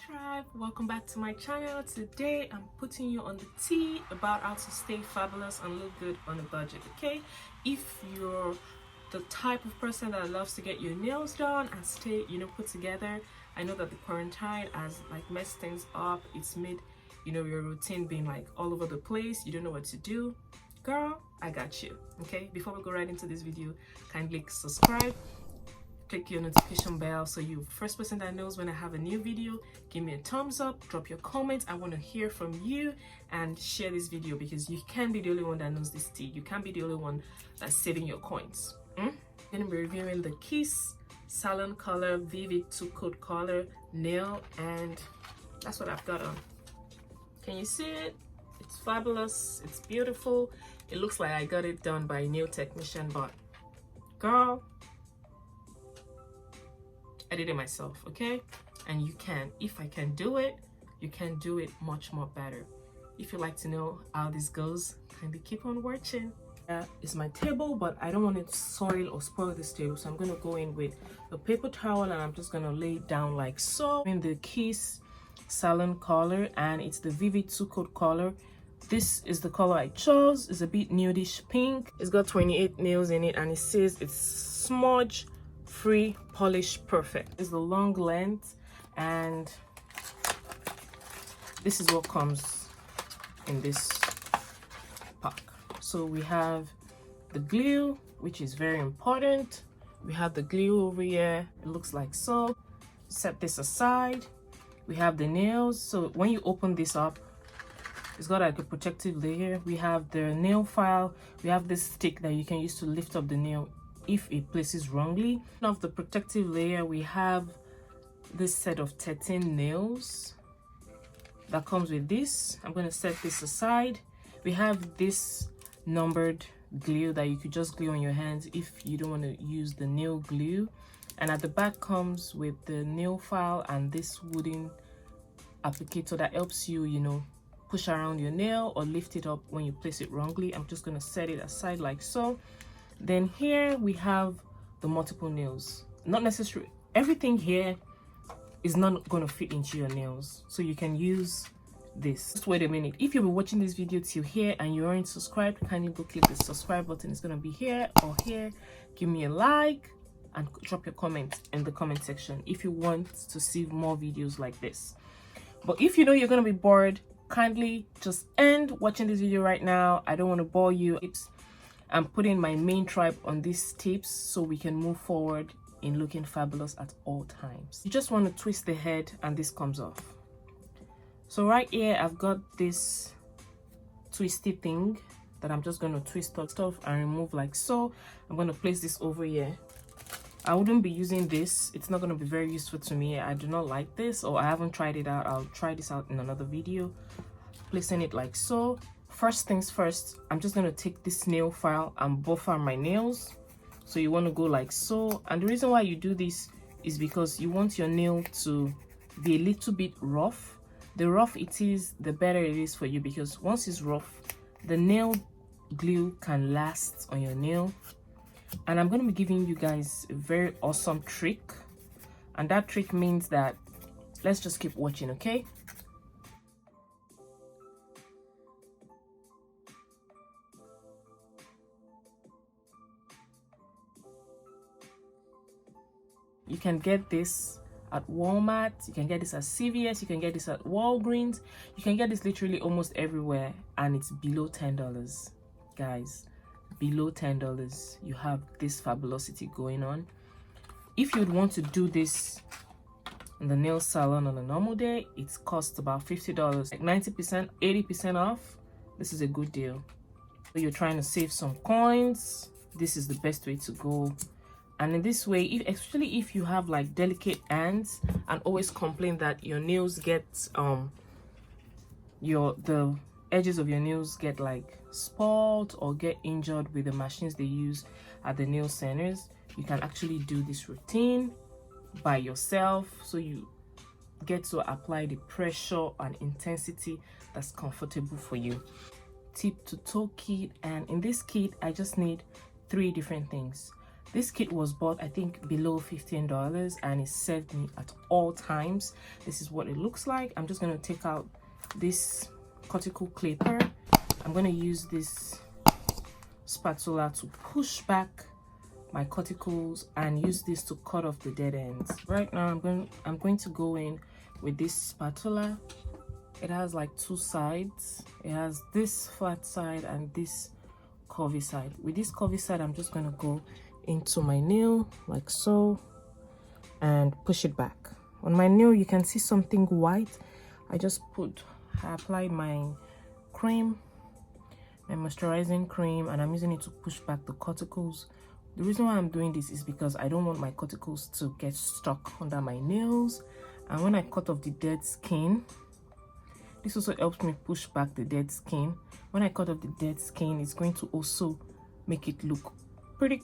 tribe, welcome back to my channel. Today I'm putting you on the tea about how to stay fabulous and look good on a budget. Okay, if you're the type of person that loves to get your nails done and stay put together, I know that the quarantine has messed things up. It's made your routine being all over the place. You don't know what to do. Girl, I got you. Okay, before we go right into this video, kindly subscribe, click your notification bell so you're the first person that knows when I have a new video. Give me a thumbs up, drop your comments. I want to hear from you, and share this video because you can't be the only one that knows this tea. You can't be the only one that's saving your coins. I'm going to be reviewing the Kiss Salon Color Vivid 2-Coat Color Nail, and that's what I've got on. Can you see it? It's fabulous. It's beautiful. It looks like I got it done by a nail technician, but girl, I did it myself. Okay, and you can. If I can do it, you can do it much more better. If you'd like to know how this goes, kindly keep on watching. Is my table, but I don't want it to soil or spoil this table, so I'm going to go in with a paper towel and I'm just going to lay it down like so. In the Kiss Salon color, and it's the Vivid 2-Coat color. This is the color I chose. It's a bit nudish pink. It's got 28 nails in it, and it says it's smudge free, polish perfect. It's the long length, and this is what comes in this pack. So we have the glue, which is very important. We have the glue over here. It looks like so. Set this aside. We have the nails. So when you open this up, it's got like a protective layer. We have the nail file. We have this stick that you can use to lift up the nail if it places wrongly. Of the protective layer, we have this set of 13 nails that comes with this. I'm going to set this aside. We have this numbered glue that you could just glue on your hands if you don't want to use the nail glue, and at the back comes with the nail file and this wooden applicator that helps you push around your nail or lift it up when you place it wrongly. I'm just going to set it aside like so. Then here we have the multiple nails. Not necessarily everything here is not going to fit into your nails, so you can use this. Just wait a minute. If you've been watching this video till here and you aren't subscribed, kindly go click the subscribe button. It's going to be here or here. Give me a like and drop your comment in the comment section if you want to see more videos like this. But if you know you're going to be bored, kindly just end watching this video right now. I don't want to bore you. I'm putting my main tribe on these tips so we can move forward in looking fabulous at all times. You just want to twist the head and this comes off. So right here I've got this twisty thing that I'm just going to twist stuff and remove like so. I'm going to place this over here. I wouldn't be using this. It's not going to be very useful to me. I do not like this, or I haven't tried it out. I'll try this out in another video. Placing it like so. First things first, I'm just going to take this nail file and buffer my nails. So you want to go like so, and the reason why you do this is because you want your nail to be a little bit rough. The rough it is, the better it is for you, because once it's rough, the nail glue can last on your nail. And I'm going to be giving you guys a very awesome trick, and that trick means that let's just keep watching. Okay, you can get this at Walmart, you can get this at CVS, you can get this at Walgreens, you can get this literally almost everywhere, and it's below $10. Guys, below $10 you have this fabulosity going on. If you'd want to do this in the nail salon on a normal day, it costs about $50, like 90%, 80% off. This is a good deal. So you're trying to save some coins, this is the best way to go. And in this way, especially if you have like delicate hands and always complain that your nails get the edges of your nails get like spoiled or get injured with the machines they use at the nail centers, you can actually do this routine by yourself, so you get to apply the pressure and intensity that's comfortable for you. Tip to toe kit, and in this kit I just need 3 different things. This kit was bought, I think, below $15, and it served me at all times. This is what it looks like. I'm just going to take out this cuticle clipper. I'm going to use this spatula to push back my cuticles and use this to cut off the dead ends. Right now I'm going to go in with this spatula. It has like two sides. It has this flat side and this curvy side. With this curvy side, I'm just going to go into my nail like so and push it back. On my nail you can see something white. I applied my cream, my moisturizing cream, and I'm using it to push back the cuticles. The reason why I'm doing this is because I don't want my cuticles to get stuck under my nails, and when I cut off the dead skin, this also helps me push back the dead skin. When I cut off the dead skin, it's going to also make it look pretty.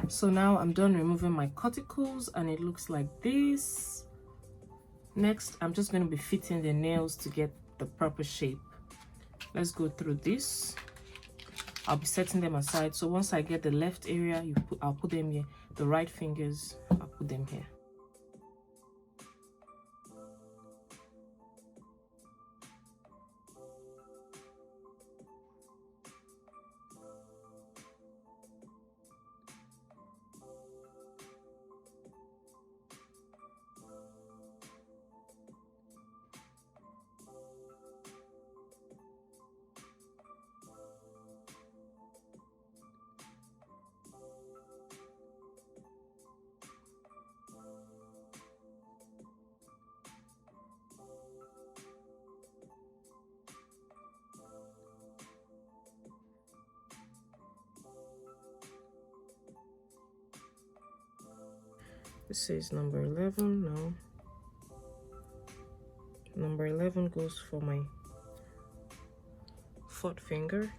So now I'm done removing my cuticles and it looks like this. Next, I'm just going to be fitting the nails to get the proper shape. Let's go through this. I'll be setting them aside. So once I get the left area, I'll put them here. The right fingers, I'll put them here. This is number 11. No, number 11 goes for my fourth finger.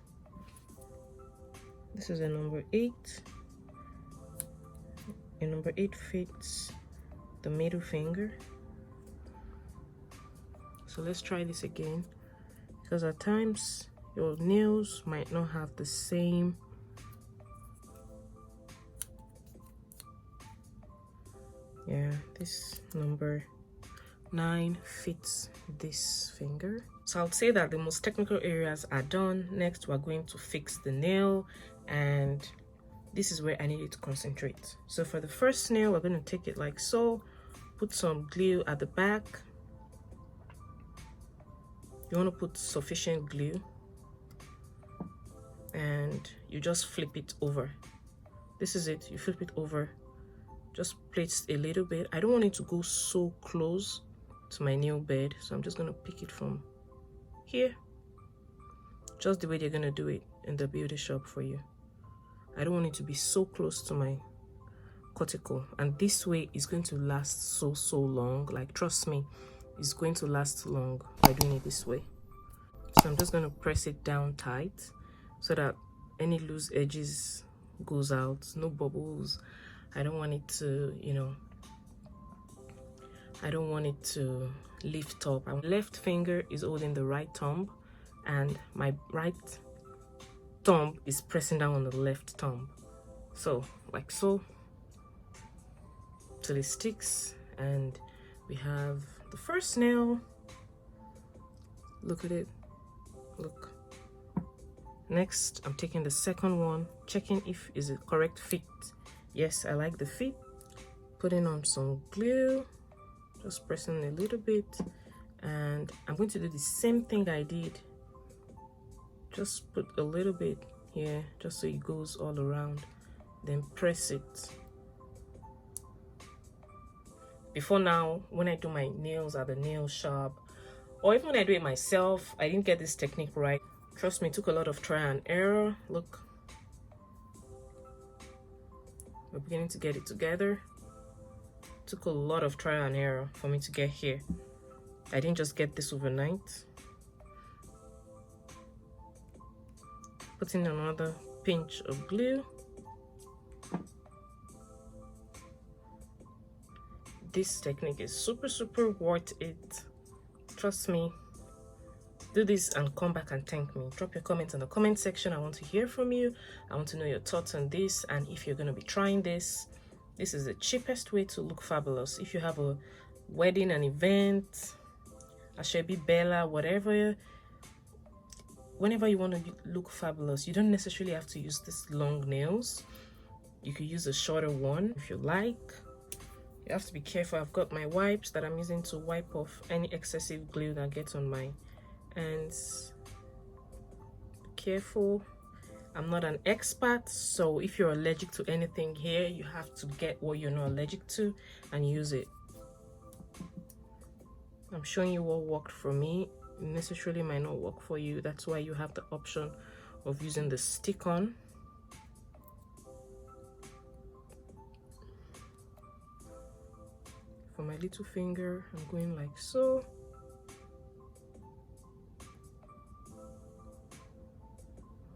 This is a number 8. A number 8 fits the middle finger. So let's try this again, because at times your nails might not have the same this number 9 fits this finger. So I'll say that the most technical areas are done. Next, we're going to fix the nail, and this is where I need you to concentrate. So for the first nail, we're going to take it like so, put some glue at the back. You want to put sufficient glue, and you just flip it over. This is it. You flip it over, just place a little bit. I don't want it to go so close to my nail bed, so I'm just going to pick it from here, just the way they're going to do it in the beauty shop for you. I don't want it to be so close to my cuticle, and this way is going to last so long. Like, trust me, it's going to last long by doing it this way. So I'm just going to press it down tight so that any loose edges goes out, no bubbles. I don't want it to, I don't want it to lift up. My left finger is holding the right thumb, and my right thumb is pressing down on the left thumb. So, like so, till it sticks, and we have the first nail. Look at it. Look. Next, I'm taking the second one, checking if it's a correct fit. Yes, I like the fit. Putting on some glue, just pressing a little bit, and I'm going to do the same thing I did. Just put a little bit here, just so it goes all around, then press it. Before now, when I do my nails at the nail shop, or even when I do it myself, I didn't get this technique right. Trust me, it took a lot of trial and error. Look, we're beginning to get it together. It took a lot of trial and error for me to get here. I didn't just get this overnight. Put in another pinch of glue. This technique is super worth it. Trust me. Do this and come back and thank me. Drop your comments in the comment section. I want to hear from you. I want to know your thoughts on this, and if you're going to be trying this. This is the cheapest way to look fabulous. If you have a wedding, an event, a Shebi Bella, whatever, whenever you want to look fabulous, you don't necessarily have to use this long nails. You could use a shorter one if you like. You have to be careful. I've got my wipes that I'm using to wipe off any excessive glue that gets on my hands. Careful. I'm not an expert, so if you're allergic to anything here, you have to get what you're not allergic to and use it. I'm showing you what worked for me. It necessarily might not work for you. That's why you have the option of using the stick-on. For my little finger, I'm going like so.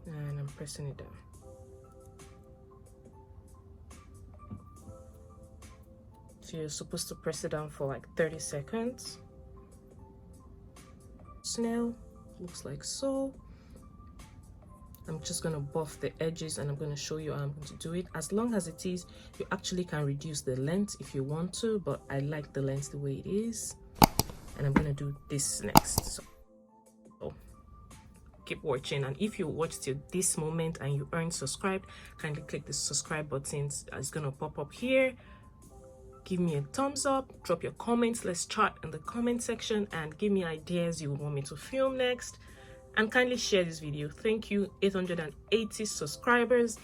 And I'm pressing it down. So you're supposed to press it down for like 30 seconds. Snail looks like so. I'm just going to buff the edges and I'm going to show you how I'm going to do it. As long as it is, you actually can reduce the length if you want to, but I like the length the way it is. And I'm going to do this next. So keep watching, and if you watched till this moment and you aren't subscribed, kindly click the subscribe button. It's gonna pop up here. Give me a thumbs up, drop your comments, let's chat in the comment section, and give me ideas you want me to film next, and kindly share this video. Thank you. 880 subscribers.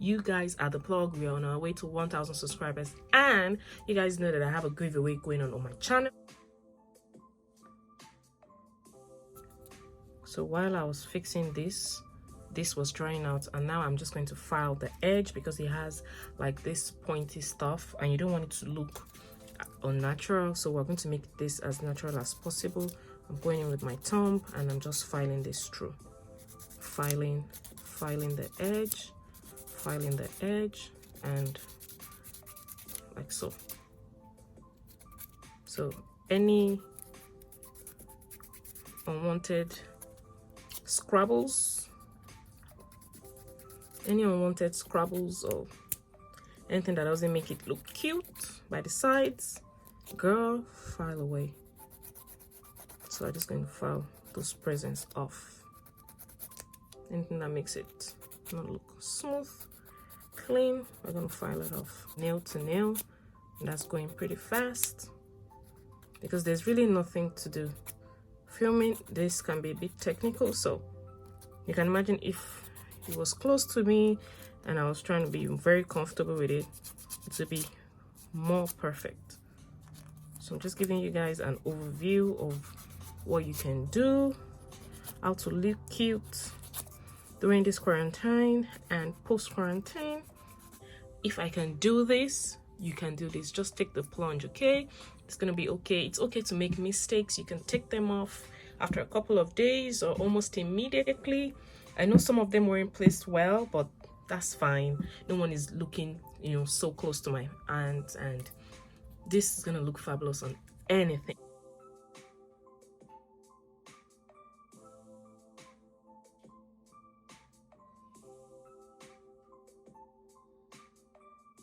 You guys are the plug. We are on our way to 1,000 subscribers, and you guys know that I have a giveaway going on my channel. So while I was fixing this was drying out, and now I'm just going to file the edge because it has like this pointy stuff and you don't want it to look unnatural. So we're going to make this as natural as possible. I'm going in with my thumb and I'm just filing this through. Filing the edge, and like so. So any unwanted scrabbles, or anything that doesn't make it look cute by the sides, girl, file away. So I'm just going to file those presents off. Anything that makes it not look smooth, clean, we're going to file it off. Nail to nail, and that's going pretty fast because there's really nothing to do. Filming this can be a bit technical, so you can imagine if it was close to me and I was trying to be very comfortable with it, it would be more perfect. So I'm just giving you guys an overview of what you can do, how to look cute during this quarantine and post-quarantine. If I can do this, you can do this. Just take the plunge, okay? It's gonna be okay. It's okay to make mistakes. You can take them off after a couple of days or almost immediately. I know some of them weren't placed well, but that's fine. No one is looking, you know, so close to my hands, and this is gonna look fabulous on anything.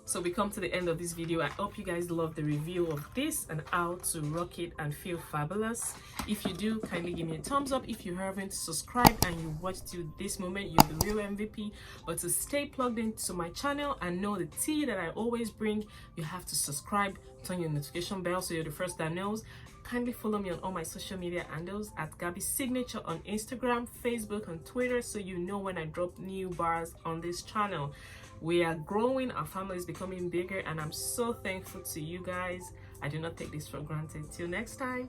So we come to the end of this video. I hope you guys love the review of this and how to rock it and feel fabulous. If you do, kindly give me a thumbs up. If you haven't subscribed and you watched till this moment, you're the real MVP. But to stay plugged into my channel and know the tea that I always bring, you have to subscribe, turn your notification bell so you're the first that knows. Kindly follow me on all my social media handles at Garbie'Signature on Instagram, Facebook, and Twitter, so you know when I drop new bars on this channel. We are growing, our family is becoming bigger, and I'm so thankful to you guys. I do not take this for granted. Till next time.